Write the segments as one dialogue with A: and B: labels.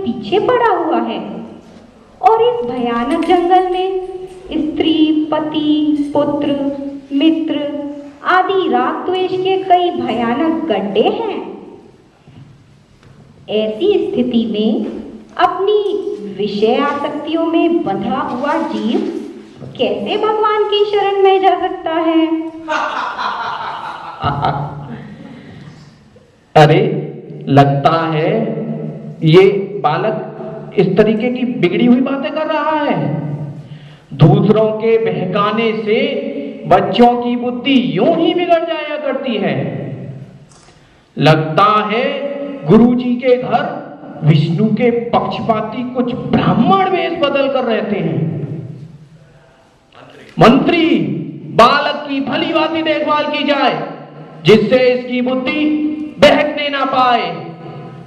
A: पीछे पड़ा हुआ है और इस भयानक जंगल में स्त्री, पति, पुत्र, मित्र आदि राग द्वेष के कई भयानक गड्ढे हैं। ऐसी स्थिति में अपनी विषय आसक्तियों में बंधा हुआ जीव कैसे भगवान की शरण में जा सकता है?
B: अरे, लगता है ये बालक इस तरीके की बिगड़ी हुई बातें कर रहा है। दूसरों के बहकाने से बच्चों की बुद्धि यूं ही बिगड़ जाया करती है। लगता है गुरुजी के घर विष्णु के पक्षपाती कुछ ब्राह्मण वेश बदल कर रहते हैं। मंत्री, बालक की भली भांति देखभाल की जाए जिससे इसकी बुद्धि बहकने ना पाए।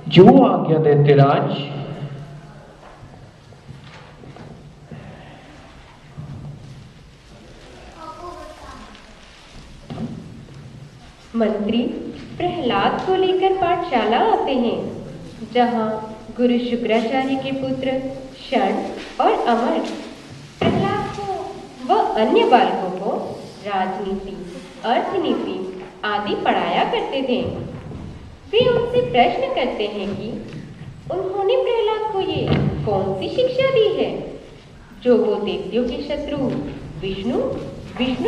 B: जो आज्ञा देते राज।
A: मंत्री प्रहलाद को लेकर पाठशाला आते हैं, जहां गुरु शुक्राचार्य के पुत्र क्षण और अमर प्रहलाद को व अन्य बालकों को राजनीति, अर्थनीति आदि पढ़ाया करते थे। वे उनसे प्रश्न करते हैं कि उन्होंने प्रहलाद को ये कौन सी शिक्षा दी है जो वो दैत्यों के शत्रु विष्णु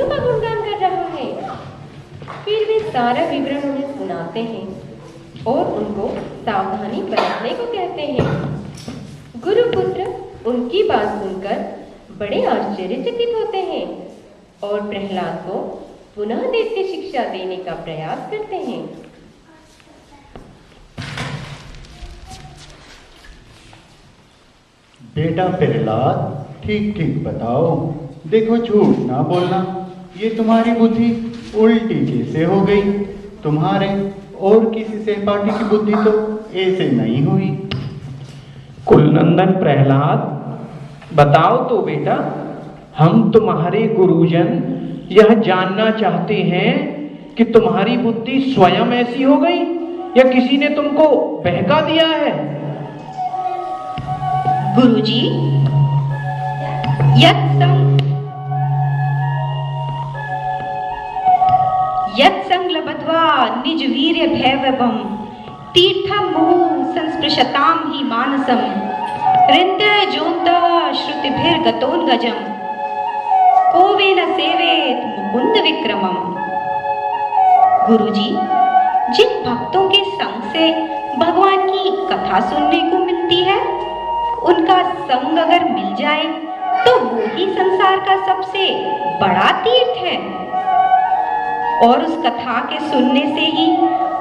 A: का गुणगान कर रहा है। फिर वे सारा विवरण उन्हें सुनाते हैं और उनको सावधानी बरतने को कहते हैं। गुरुपुत्र उनकी बात सुनकर बड़े आश्चर्यचकित होते हैं और प्रहलाद को पुनः दैत्य शिक्षा देने का प्रयास करते हैं।
C: बेटा प्रहलाद, ठीक ठीक बताओ। देखो, झूठ ना बोलना। ये तुम्हारी बुद्धि उल्टी कैसे हो गई? तुम्हारे और किसी सहपाठी की बुद्धि तो ऐसे नहीं हुई।
B: कुलनंदन प्रहलाद, बताओ तो बेटा, हम तुम्हारे गुरुजन यह जानना चाहते हैं कि तुम्हारी बुद्धि स्वयं ऐसी हो गई या किसी ने तुमको बहका दिया है?
A: गुरुजी, यत्संग लब्ध्वा निज वीर्य भैववम तीर्थम मुहुः संस्पृशताम ही मानसम हृदय जोन्तः श्रुतिभिर्गतोन्गजम कोवेन सेवेत मुकुंद विक्रमम। गुरुजी, जिन भक्तों के संग से भगवान की कथा सुनने को मिलती है, उनका संग अगर मिल जाए तो वो ही संसार का सबसे बड़ा तीर्थ है और उस कथा के सुनने से ही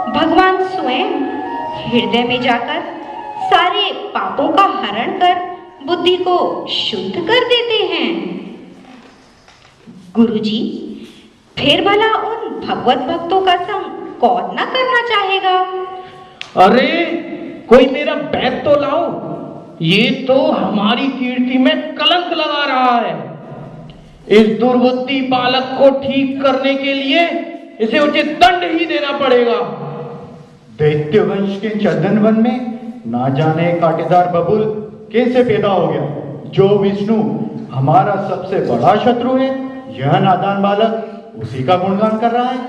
A: भगवान स्वयं हृदय में जाकर सारे पापों का हरण कर बुद्धि को शुद्ध कर देते हैं। गुरुजी, फिर भला उन भगवत भक्तों का संग कौन न करना चाहेगा?
B: अरे, कोई मेरा बैग तो लाओ। ये तो हमारी कीर्ति में कलंक लगा रहा है। इस दुर्बुद्धि बालक को ठीक करने के लिए इसे उचित दंड ही देना पड़ेगा।
C: दैत्य वंश के चंदन वन में ना जाने कांटेदार बबुल कैसे पैदा हो गया, जो विष्णु हमारा सबसे बड़ा शत्रु है। यह नादान बालक उसी का गुणगान कर रहा है।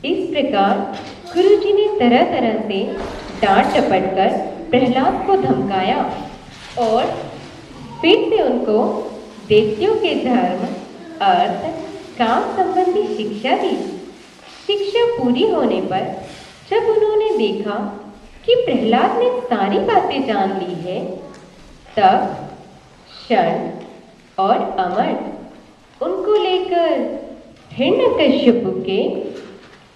A: इस प्रकार गुरुजी ने तरह तरह से डांट डपट कर प्रहलाद को धमकाया और फिर से उनको दैत्यों के धर्म, अर्थ, काम संबंधी शिक्षा दी। शिक्षा पूरी होने पर जब उन्होंने देखा कि प्रहलाद ने सारी बातें जान ली है, तब क्षण और अमर उनको लेकर हिरण्यकश्यप के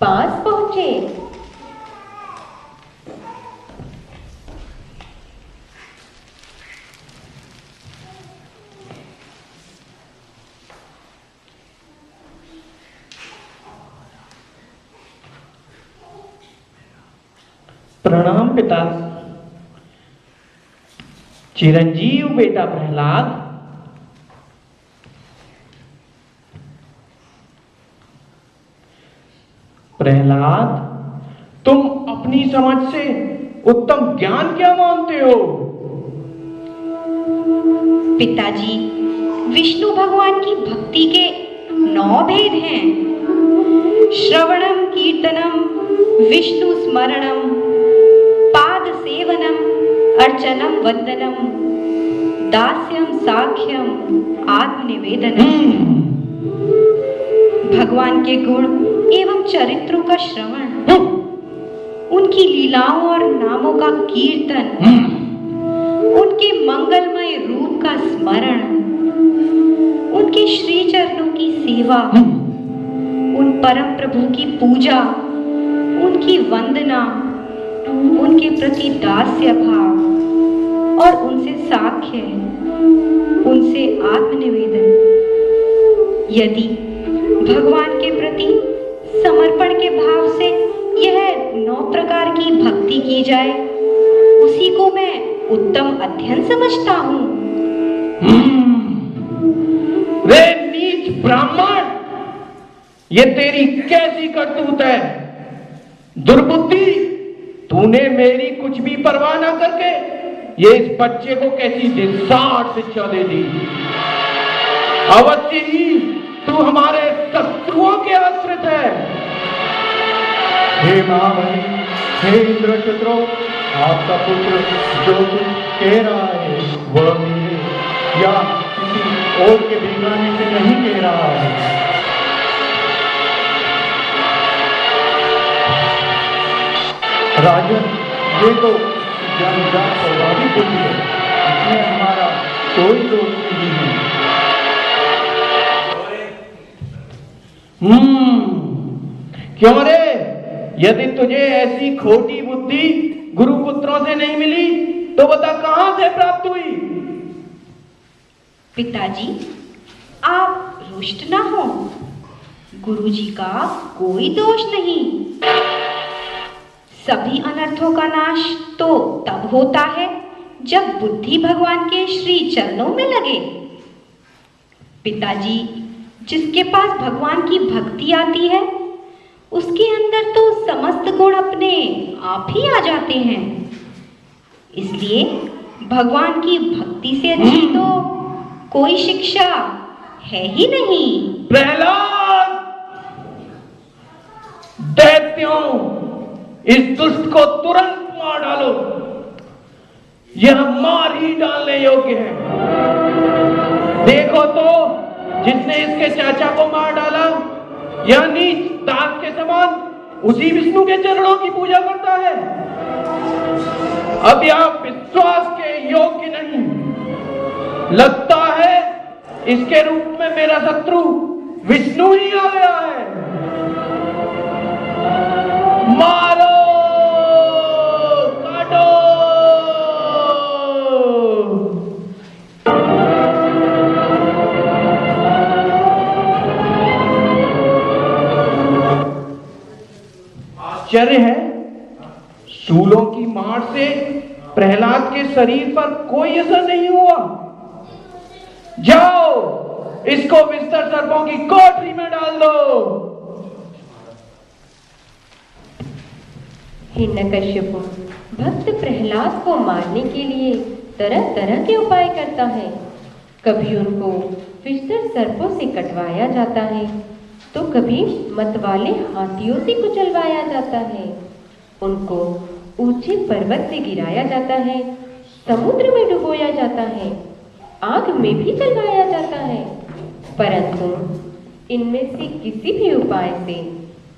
A: पास पहुंचे।
B: प्रणाम पिता। चिरंजीव बेटा प्रहलाद। प्रहलाद, तुम अपनी समझ से उत्तम ज्ञान क्या मानते हो?
D: पिताजी, विष्णु भगवान की भक्ति के 9 भेद हैं। श्रवणम कीर्तनम, विष्णु स्मरणम, पाद सेवनम, अर्चनम वंदनम, दास्यम साख्यम, आत्मनिवेदनम। भगवान के गुण एवं चरित्रों का श्रवण, उनकी लीलाओं और नामों का कीर्तन, उनके मंगलमय रूप का स्मरण, उनके श्री चरणों की सेवा, उन परम प्रभु की पूजा, उनकी वंदना, उनके प्रति दास्य भाव और उनसे साख्य, उनसे आत्मनिवेदन। यदि भगवान के प्रति समर्पण के भाव से यह 9 प्रकार की भक्ति की जाए, उसी को मैं उत्तम अध्ययन समझता हूँ।
B: रे नीच ब्राह्मण, ये तेरी कैसी करतूत है? दुर्बुद्धि, तूने मेरी कुछ भी परवाह ना करके ये इस बच्चे को कैसी निस्सार शिक्षा दे दी। अवश्य ही तू हमारे शत्रुओं के आश्रित है।
C: हे महाबली, हे इंद्रशत्रु, आपका पुत्र जो कुछ कह रहा है वह मेरे या किसी और के बिगाड़ने से नहीं कह रहा है। राजन, ये तो जन्मजात स्वाभाविक बुद्धि है, इसमें हमारा कोई दोष नहीं है।
B: क्यों रे? यदि तुझे ऐसी खोटी बुद्धि गुरुपुत्रों से नहीं मिली तो बता कहां से प्राप्त हुई?
D: पिताजी, आप रुष्ट ना हो। गुरुजी का कोई दोष नहीं। सभी अनर्थों का नाश तो तब होता है जब बुद्धि भगवान के श्री चरणों में लगे। पिताजी, जिसके पास भगवान की भक्ति आती है उसके अंदर तो समस्त गुण अपने आप ही आ जाते हैं। इसलिए भगवान की भक्ति से अच्छी तो कोई शिक्षा है ही नहीं।
B: प्रहलाद, दैत्यों, इस दुष्ट को तुरंत मार डालो। यह मार ही डालने योग्य है। देखो तो, जिसने इसके चाचा को मार डाला, यह नीच दास के समान उसी विष्णु के चरणों की पूजा करता है। अब यह विश्वास के योग्य नहीं। लगता है इसके रूप में मेरा शत्रु विष्णु ही आ गया है। मारो, काटो। आश्चर्य है, शूलों की मार से प्रहलाद के शरीर पर कोई असर नहीं हुआ। जाओ, इसको विस्तर सर्पों की कोठरी में डाल दो।
A: हिरण्यकश्यपु भक्त प्रहलाद को मारने के लिए तरह तरह के उपाय करता है। कभी उनको विस्तर सर्पों से कटवाया जाता है तो कभी मतवाले हाथियों से कुचलवाया जाता है। उनको ऊंचे पर्वत से गिराया जाता है, समुद्र में डुबोया जाता है, आग में भी जलवाया जाता है। परंतु इनमें से किसी भी उपाय से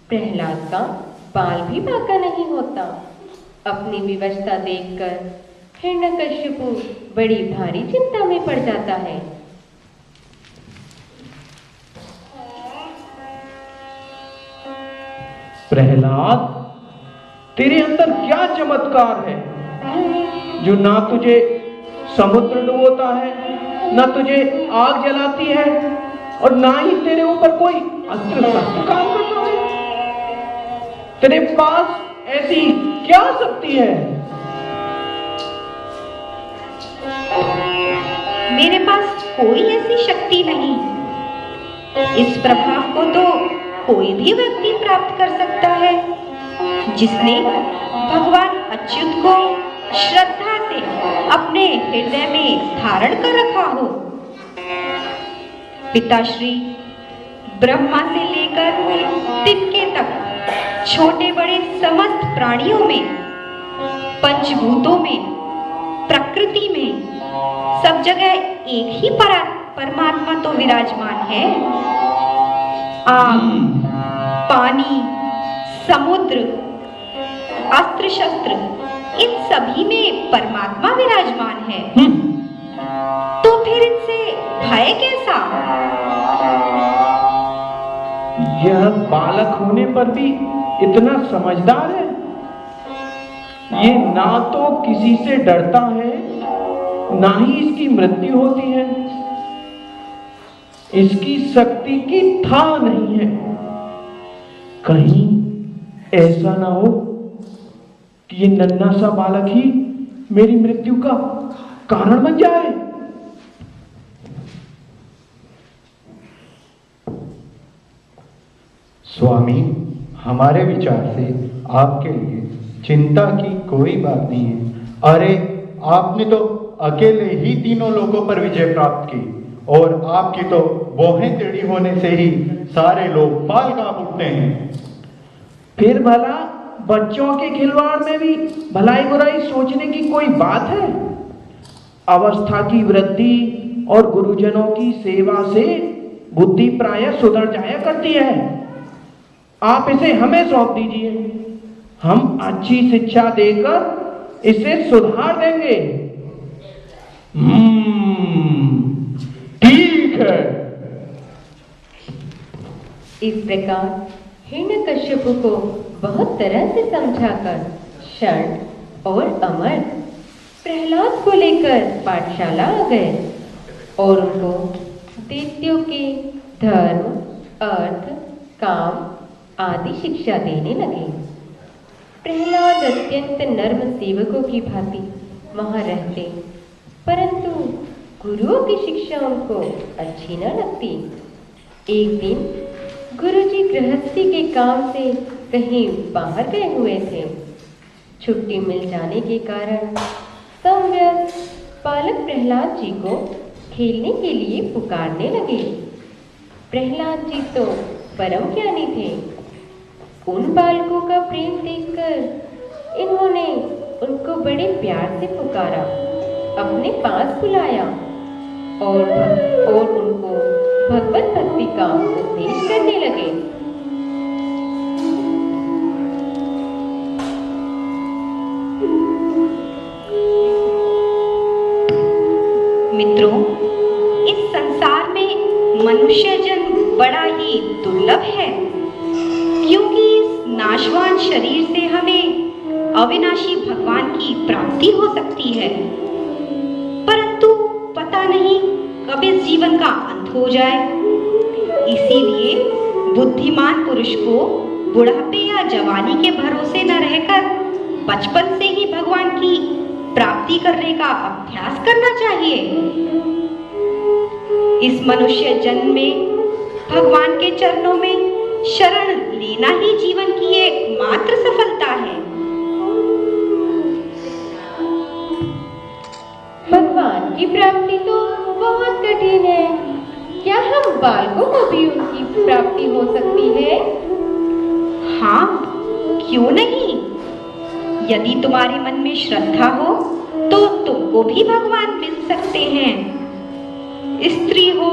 A: प्रहलाद का बाल भी बांका नहीं होता। अपनी विवशता देखकर हिरण्यकश्यपु बड़ी भारी चिंता में पड़ जाता है।
B: प्रहलाद, तेरे अंदर क्या चमत्कार है जो ना तुझे समुद्र डुबोता है, ना तुझे आग जलाती है और ना ही तेरे ऊपर कोई अस्त्र शस्त्र काम करता है। तेरे पास ऐसी क्या शक्ति है?
D: मेरे पास कोई ऐसी शक्ति नहीं। इस प्रभाव को तो कोई भी व्यक्ति प्राप्त कर सकता है। जिसने भगवान अच्युत को श्रद्धा से अपने हृदय में धारण कर रखा हो। पिताश्री ब्रह्मा से लेकर तिनके तक छोटे बड़े समस्त प्राणियों में, पंचभूतों में, प्रकृति में, सब जगह एक ही परमात्मा तो विराजमान है। आग, पानी, समुद्र, अस्त्र शस्त्र, इन सभी में परमात्मा विराजमान है। तो फिर इनसे भय कैसा?
B: यह बालक होने पर भी इतना समझदार है। ये ना तो किसी से डरता है, ना ही इसकी मृत्यु होती है। इसकी शक्ति की था नहीं है। कहीं ऐसा ना हो कि ये नन्हा सा बालक ही मेरी मृत्यु का कारण बन जाए।
C: स्वामी, हमारे विचार से आपके लिए चिंता की कोई बात नहीं है। अरे, आपने तो अकेले ही तीनों लोगों पर विजय प्राप्त की, और आपकी तो भौहें टेढ़ी होने से ही सारे लोग बाल कांप उठते हैं।
B: फिर भला बच्चों के खिलवाड़ में भी भलाई बुराई सोचने की कोई बात है? अवस्था की वृद्धि और गुरुजनों की सेवा से बुद्धि प्रायः सुधर जाया करती है। आप इसे हमें सौंप दीजिए, हम अच्छी शिक्षा देकर इसे सुधार देंगे। ठीक है।
A: इस प्रकार हिरण्यकश्यप को बहुत तरह से समझाकर शण और अमर प्रहलाद को लेकर पाठशाला आ गए और उनको दैत्यों के धर्म, अर्थ, काम आदि शिक्षा देने लगे। प्रहलाद अत्यंत नर्म सेवकों की भांति वहां रहते, परंतु गुरुओं की शिक्षा उनको अच्छी न लगती। एक दिन गुरुजी गृहस्थी के काम से कहीं बाहर गए हुए थे। छुट्टी मिल जाने के कारण समव्यस्त बालक प्रहलाद जी को खेलने के लिए पुकारने लगे। प्रहलाद जी तो परम ज्ञानी थे। उन बालकों का प्रेम देखकर इन्होंने उनको बड़े प्यार से पुकारा, अपने पास बुलाया और उनको भगवत भक्ति का उपदेश करने लगे।
D: मित्रों, इस संसार में मनुष्य जन्म बड़ा ही दुर्लभ है, क्योंकि इस नाशवान शरीर से हमें अविनाशी भगवान की प्राप्ति हो सकती है, परंतु पता नहीं कब इस जीवन का अंत हो जाए। इसीलिए बुद्धिमान पुरुष को बुढ़ापे या जवानी के भरोसे न रहकर बचपन से ही भगवान की प्राप्ति करने का अभ्यास करना चाहिए। इस मनुष्य जन्म में भगवान के चरणों में शरण लेना ही जीवन की एकमात्र सफलता है।
A: भगवान की प्राप्ति तो बहुत कठिन है। क्या हम बालकों को भी उनकी प्राप्ति हो सकती है?
D: हाँ, क्यों नहीं? यदि तुम्हारे मन में श्रद्धा हो तो तुमको भी भगवान मिल सकते हैं। स्त्री हो,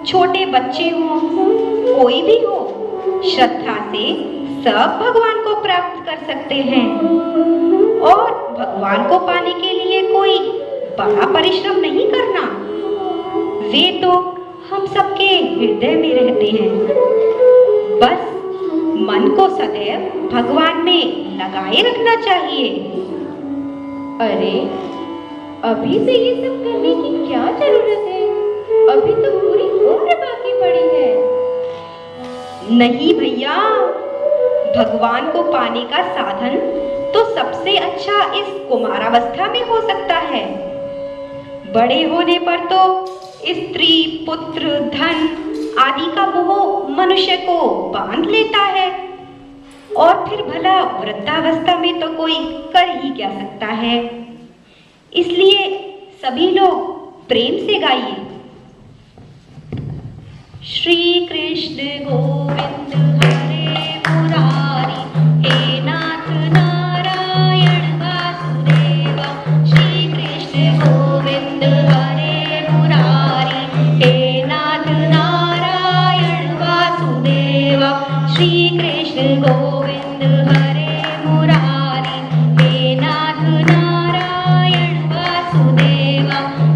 D: छोटे बच्चे हो, कोई भी हो, श्रद्धा से सब भगवान को प्राप्त कर सकते हैं। और भगवान को पाने के लिए कोई बड़ा परिश्रम नहीं करना, वे तो हम सबके हृदय में रहते हैं। बस मन को सदैव भगवान में लगाए रखना चाहिए।
A: अरे, अभी से ये सब करने की क्या जरूरत है? अभी तो पूरी उम्र बाकी पड़ी है।
D: नहीं भैया, भगवान को पाने का साधन तो सबसे अच्छा इस कुमारावस्था में हो सकता है। बड़े होने पर तो स्त्री, पुत्र, धन आदि का मोह मनुष्य को बांध लेता है। और फिर भला वृद्धावस्था में तो कोई कर ही क्या सकता है। इसलिए सभी लोग प्रेम से गाइए। श्री कृष्ण गोविंद हरे मुरारी, हे नाथ नारायण वासुदेव। श्री कृष्ण गोविंद हरे मुरारी, हे नाथ नारायण वासुदेव। श्री कृष्ण गोविंद हरे मुरारी, हे नाथ नारायण वासुदेव।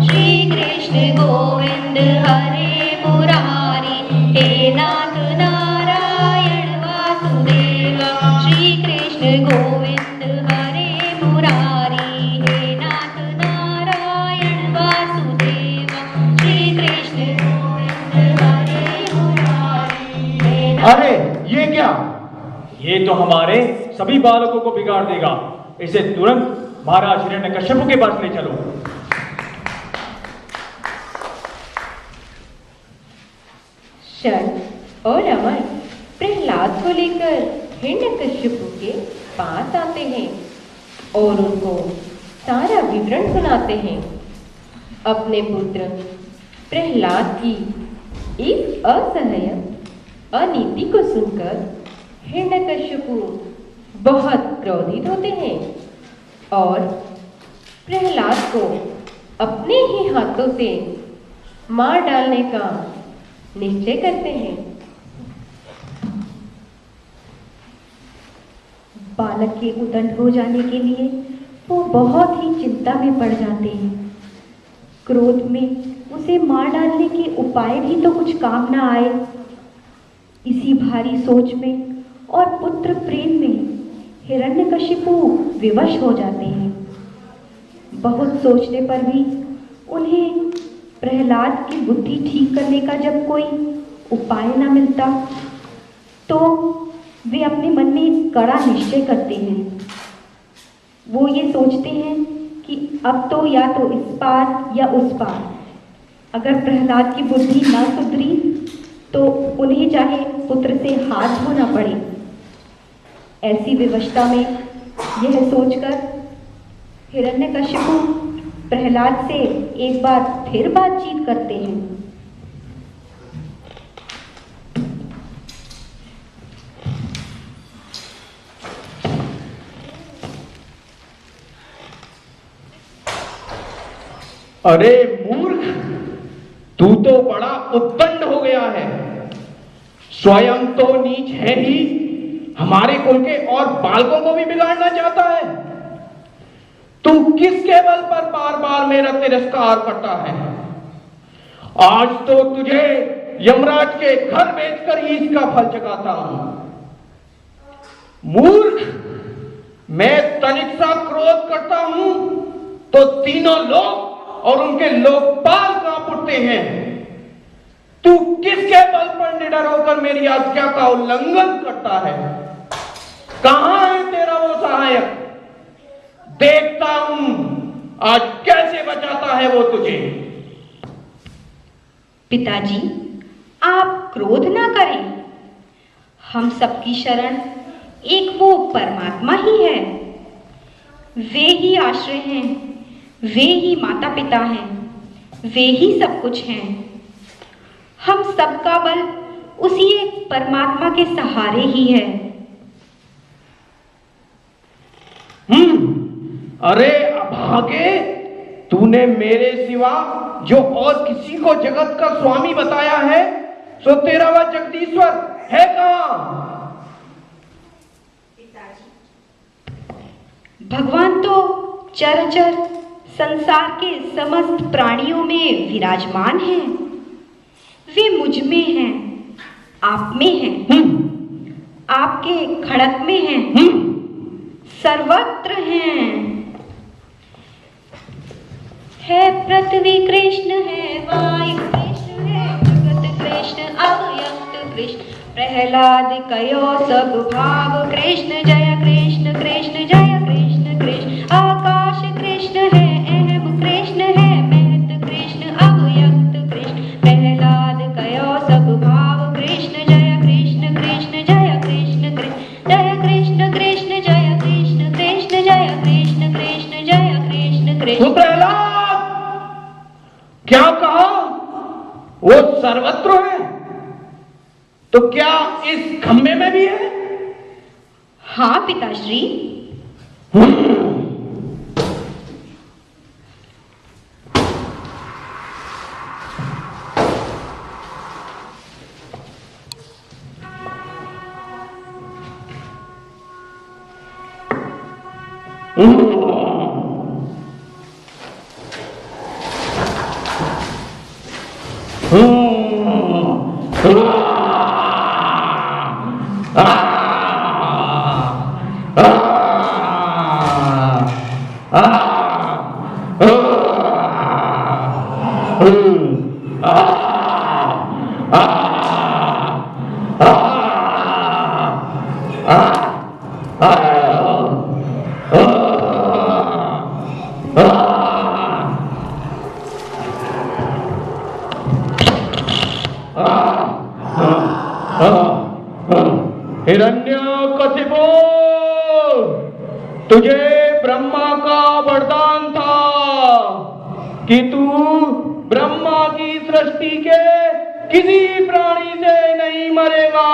D: श्री कृष्ण गोविंद हरे मुरारी, हे नाथ नारायण वासुदेव। श्री कृष्ण गोविंद हरे मुरारी, हे नाथ नारायण वासुदेव। श्री कृष्ण गोविंद हरे मुरारी, हे नाथ।
C: अरे ये क्या?
E: ये तो हमारे सभी बालकों को बिगाड़ देगा। इसे तुरंत महाराज हिरण्यकश्यप के पास ले चलो।
A: क्षण और अमर प्रहलाद को लेकर हिरण्यकश्यप के पास आते हैं और उनको सारा विवरण सुनाते हैं। अपने पुत्र प्रहलाद की इस असह्य अनीति को सुनकर हिरण्यकश्यपु बहुत क्रोधित होते हैं और प्रहलाद को अपने ही हाथों से मार डालने का निश्चय करते हैं।
D: बालक के उदंड हो जाने के लिए वो बहुत ही चिंता में पड़ जाते हैं। क्रोध में उसे मार डालने के उपाय भी तो कुछ काम ना आए। इसी भारी सोच में और पुत्र प्रेम में हिरण्यकशिपु विवश हो जाते हैं। बहुत सोचने पर भी उन्हें प्रहलाद की बुद्धि ठीक करने का जब कोई उपाय न मिलता तो वे अपने मन में एक कड़ा निश्चय करते हैं। वो ये सोचते हैं कि अब तो या तो इस पार या उस पार, अगर प्रहलाद की बुद्धि न सुधरी तो उन्हें चाहे पुत्र से हाथ धोना पड़े। ऐसी विवशता में यह सोचकर हिरण्यकशिपु प्रहलाद से एक बार फिर बातचीत करते हैं।
B: अरे मूर्ख, तू तो बड़ा उद्दंड हो गया है। स्वयं तो नीच है ही, हमारे कुल के और बालकों को भी बिगाड़ना चाहता है। तू किसके बल पर बार बार मेरा तिरस्कार करता है? आज तो तुझे यमराज के घर बेचकर ही इसका फल चुकाता हूं। मूर्ख, मैं तनिक सा क्रोध करता हूं तो तीनों लोग और उनके लोकपाल कांप उठते हैं। तू किसके बल पर निडर होकर मेरी आज्ञा का उल्लंघन करता है? कहां है तेरा वो सहायक? देखता हूं आज कैसे बचाता है वो तुझे।
D: पिताजी, आप क्रोध ना करें। हम सबकी शरण एक वो परमात्मा ही है। वे ही आश्रय हैं, वे ही माता पिता हैं, वे ही सब कुछ हैं। हम सबका बल उसी एक परमात्मा के सहारे ही है।
B: अरे अभागे, तूने मेरे सिवा जो और किसी को जगत का स्वामी बताया है, सो तेरा वह जगदीश्वर है कहां?
D: भगवान तो चराचर संसार के समस्त प्राणियों में विराजमान हैं। वे मुझ में हैं, आप में हैं, आपके खड़क में हैं, सर्वत्र हैं। है पृथ्वी कृष्ण, है वायु कृष्ण, है जगत कृष्ण, अव्यक्त कृष्ण, प्रहलाद कयो सब भाव कृष्ण। जय कृष्ण कृष्ण, जय कृष्ण कृष्ण। आकाश कृष्ण है, अहम कृष्ण है, महत कृष्ण, अव्यक्त कृष्ण, प्रहलाद कयो सब भाव कृष्ण। जय कृष्ण कृष्ण, जय कृष्ण कृष्ण, जय कृष्ण।
A: बोले।
B: तो प्रहलाद, क्या कहा? वो सर्वत्र है, तो क्या इस खंबे में भी है?
D: हाँ पिताश्री।
B: हिरण्यकशिपु, तुझे ब्रह्मा का वरदान था कि तू ब्रह्मा की सृष्टि के किसी प्राणी से नहीं मरेगा।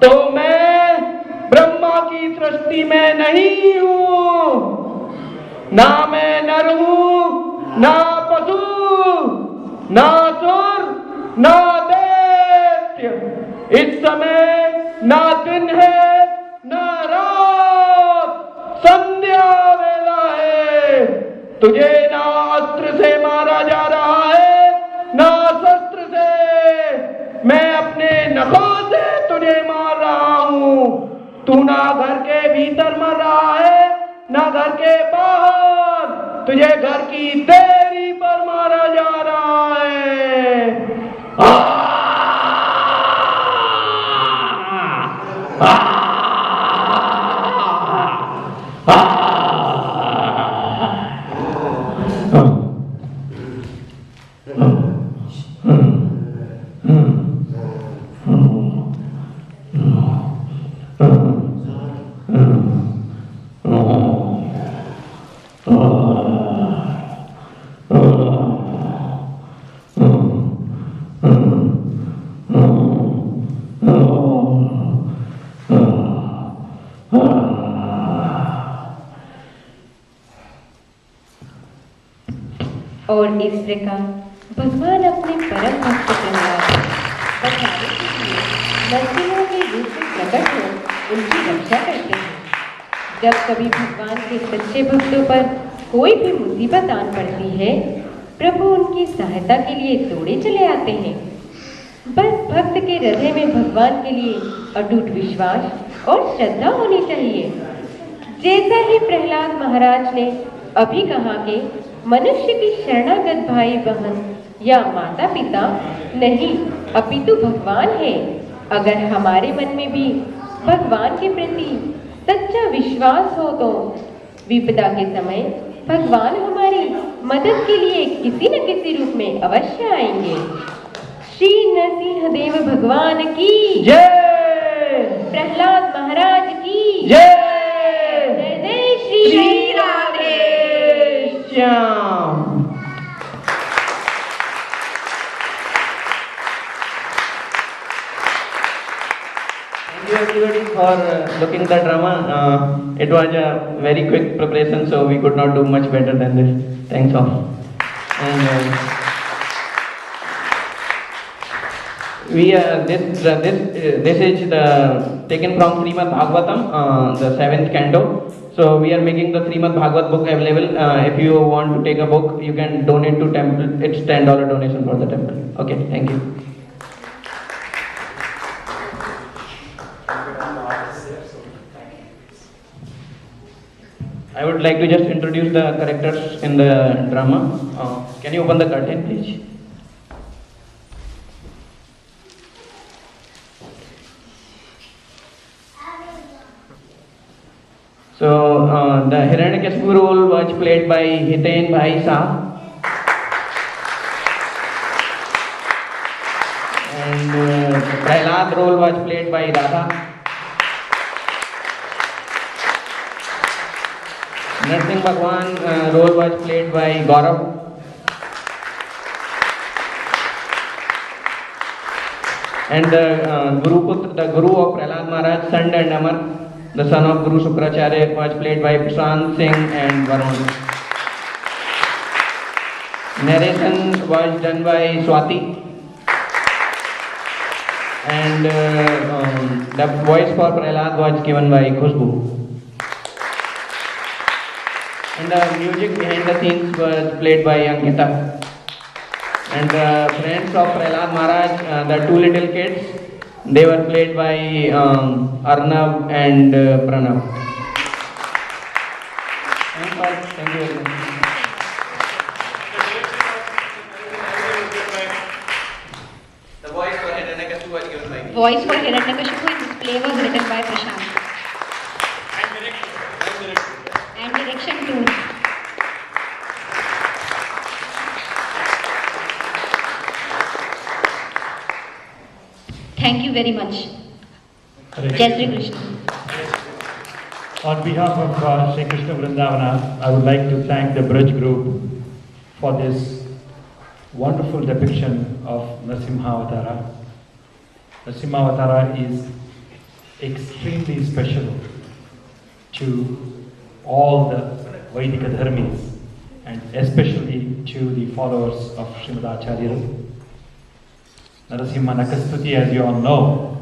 B: तो मैं ब्रह्मा की सृष्टि में नहीं हूं, ना मैं नर हूं, ना पशु, ना सुर, ना दैत्य। इस समय ना दिन है ना रात, संध्या वेला है। तुझे ना अस्त्र से मारा जा रहा है, ना शस्त्र से। मैं अपने नखों से तुझे मार रहा हूं। तू ना घर के भीतर मर रहा है, ना घर के बाहर। तुझे घर की देरी पर मारा जा रहा है।
A: और इस प्रकार भगवान अपने परम भक्त प्रहलाद बचाने के लिए नरसिंह के रूप में प्रकट हो उनकी रक्षा करते हैं। जब कभी भगवान के सच्चे भक्तों पर कोई भी मुसीबत आन पड़ती है, प्रभु उनकी सहायता के लिए दौड़े चले आते हैं। बस भक्त के हृदय में भगवान के लिए अटूट विश्वास और श्रद्धा होनी चाहिए। जैसा ही प्रहलाद महाराज ने अभी कहा कि मनुष्य की शरणागत भाई बहन या माता पिता नहीं अपितु भगवान है। अगर हमारे मन में भी भगवान के प्रति सच्चा विश्वास हो तो विपदा के समय भगवान हमारी मदद के लिए किसी न किसी रूप में अवश्य आएंगे। श्री नरसिंह देव भगवान की
B: जय।
A: प्रहलाद महाराज की
B: जय।
A: जय जय Shri Radhe
B: Shyam.
F: Thank you everybody for looking at the drama. It was a very quick preparation, so we could not do much better than this. Thanks all. And this is the taken from Srimad Bhagavatam, the 7th canto. So we are making the Srimad Bhagavat book available. If you want to take a book, you can donate to temple. It's $10 donation for the temple. Okay, thank you. I would like to just introduce the characters in the drama. Can you open the curtain, please? So the Hiranyakashipu role was played by Hiten Bhai Shah, and Prahlad role was played by Radha. Narsingh Bhagwan role was played by Gaurav. And the Guru of Prahlad Maharaj, Sand and Amar, the son of Guru Shukracharya, was played by Prashant Singh and Varun. Narration was done by Swati. And the voice for Prahlad was given by Khushbu. And the music behind the scenes was played by Ankita. And the friends of Prahlad Maharaj, the two little kids, they were played by Arnav and Pranav. Thank you very much. The voice for Hiranyakashipu was given by me.
D: Voice for Hiranyakashipu in this play was written by Prashant. And direction too. Thank you very much. Jai Shri Krishna.
G: On behalf of Shri Krishna Vrindavana, I would like to thank the Braj Group for this wonderful depiction of Narasimhavatara. Narasimhavatara is extremely special to all the Vaidika Dharmis and especially to the followers of Srimad Acharya. Narasimha Nakastuti, as you all know,